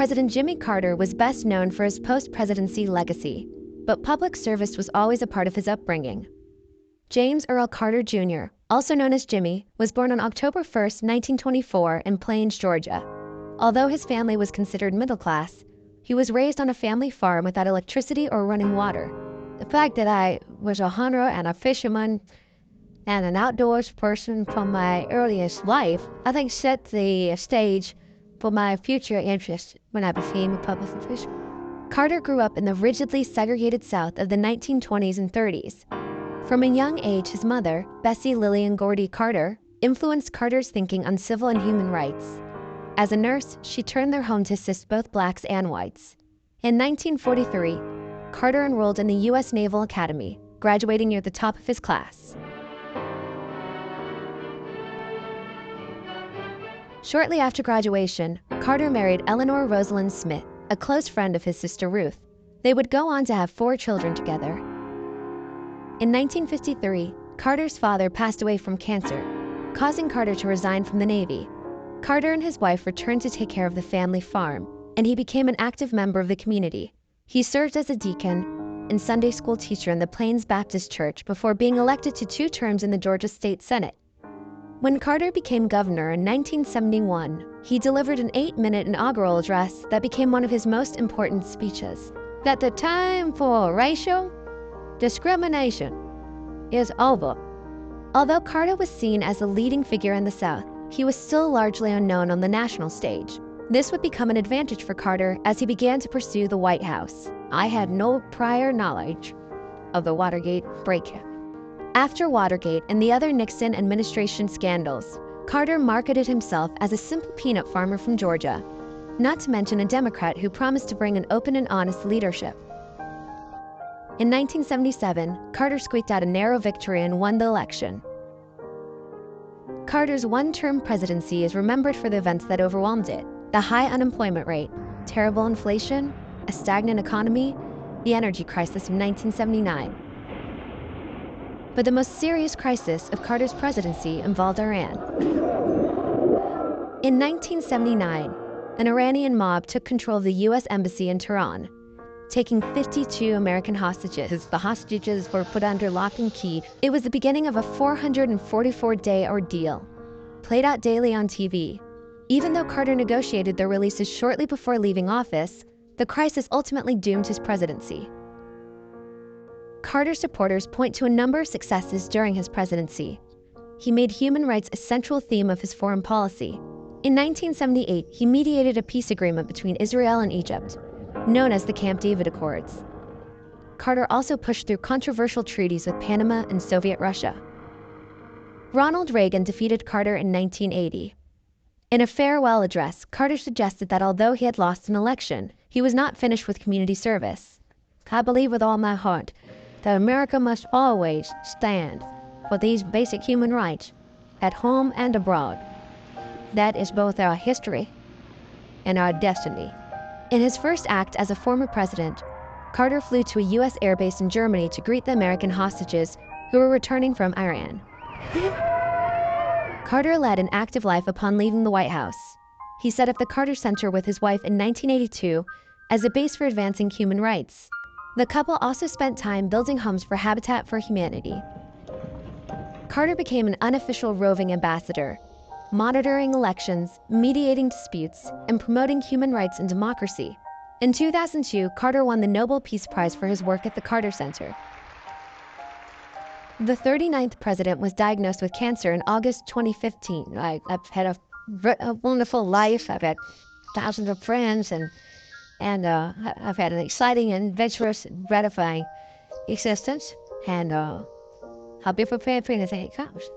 President Jimmy Carter was best known for his post-presidency legacy, but public service was always a part of his upbringing. James Earl Carter Jr., also known as Jimmy, was born on October 1, 1924 in Plains, Georgia. Although his family was considered middle class, he was raised on a family farm without electricity or running water. The fact that I was a hunter and a fisherman and an outdoors person from my earliest life, I think set the stage for my future interests when I became a public official. Carter grew up in the rigidly segregated South of the 1920s and 30s. From a young age, his mother, Bessie Lillian Gordy Carter, influenced Carter's thinking on civil and human rights. As a nurse, she turned their home to assist both blacks and whites. In 1943, Carter enrolled in the U.S. Naval Academy, graduating near the top of his class. Shortly after graduation, Carter married Eleanor Rosalind Smith, a close friend of his sister Ruth. They would go on to have 4 children together. In 1953, Carter's father passed away from cancer, causing Carter to resign from the Navy. Carter and his wife returned to take care of the family farm, and he became an active member of the community. He served as a deacon and Sunday school teacher in the Plains Baptist Church before being elected to 2 terms in the Georgia State Senate. When Carter became governor in 1971, he delivered an 8-minute inaugural address that became one of his most important speeches. That the time for racial discrimination is over. Although Carter was seen as a leading figure in the South, he was still largely unknown on the national stage. This would become an advantage for Carter as he began to pursue the White House. I had no prior knowledge of the Watergate break-in. After Watergate and the other Nixon administration scandals, Carter marketed himself as a simple peanut farmer from Georgia, not to mention a Democrat who promised to bring an open and honest leadership. In 1977, Carter squeaked out a narrow victory and won the election. Carter's one-term presidency is remembered for the events that overwhelmed it: the high unemployment rate, terrible inflation, a stagnant economy, the energy crisis of 1979. But the most serious crisis of Carter's presidency involved Iran. In 1979, an Iranian mob took control of the U.S. Embassy in Tehran, taking 52 American hostages. The hostages were put under lock and key. It was the beginning of a 444-day ordeal, played out daily on TV. Even though Carter negotiated their releases shortly before leaving office, the crisis ultimately doomed his presidency. Carter's supporters point to a number of successes during his presidency. He made human rights a central theme of his foreign policy. In 1978, he mediated a peace agreement between Israel and Egypt, known as the Camp David Accords. Carter also pushed through controversial treaties with Panama and Soviet Russia. Ronald Reagan defeated Carter in 1980. In a farewell address, Carter suggested that although he had lost an election, he was not finished with community service. I believe with all my heart that America must always stand for these basic human rights, at home and abroad. That is both our history and our destiny. In his first act as a former president, Carter flew to a U.S. airbase in Germany to greet the American hostages who were returning from Iran. Carter led an active life upon leaving the White House. He set up the Carter Center with his wife in 1982 as a base for advancing human rights. The couple also spent time building homes for Habitat for Humanity. Carter became an unofficial roving ambassador, monitoring elections, mediating disputes, and promoting human rights and democracy. In 2002, Carter won the Nobel Peace Prize for his work at the Carter Center. The 39th president was diagnosed with cancer in August 2015. I've had a wonderful life. I've had thousands of friends, and I've had an exciting and adventurous and gratifying existence. And I'll be prepared for anything that comes.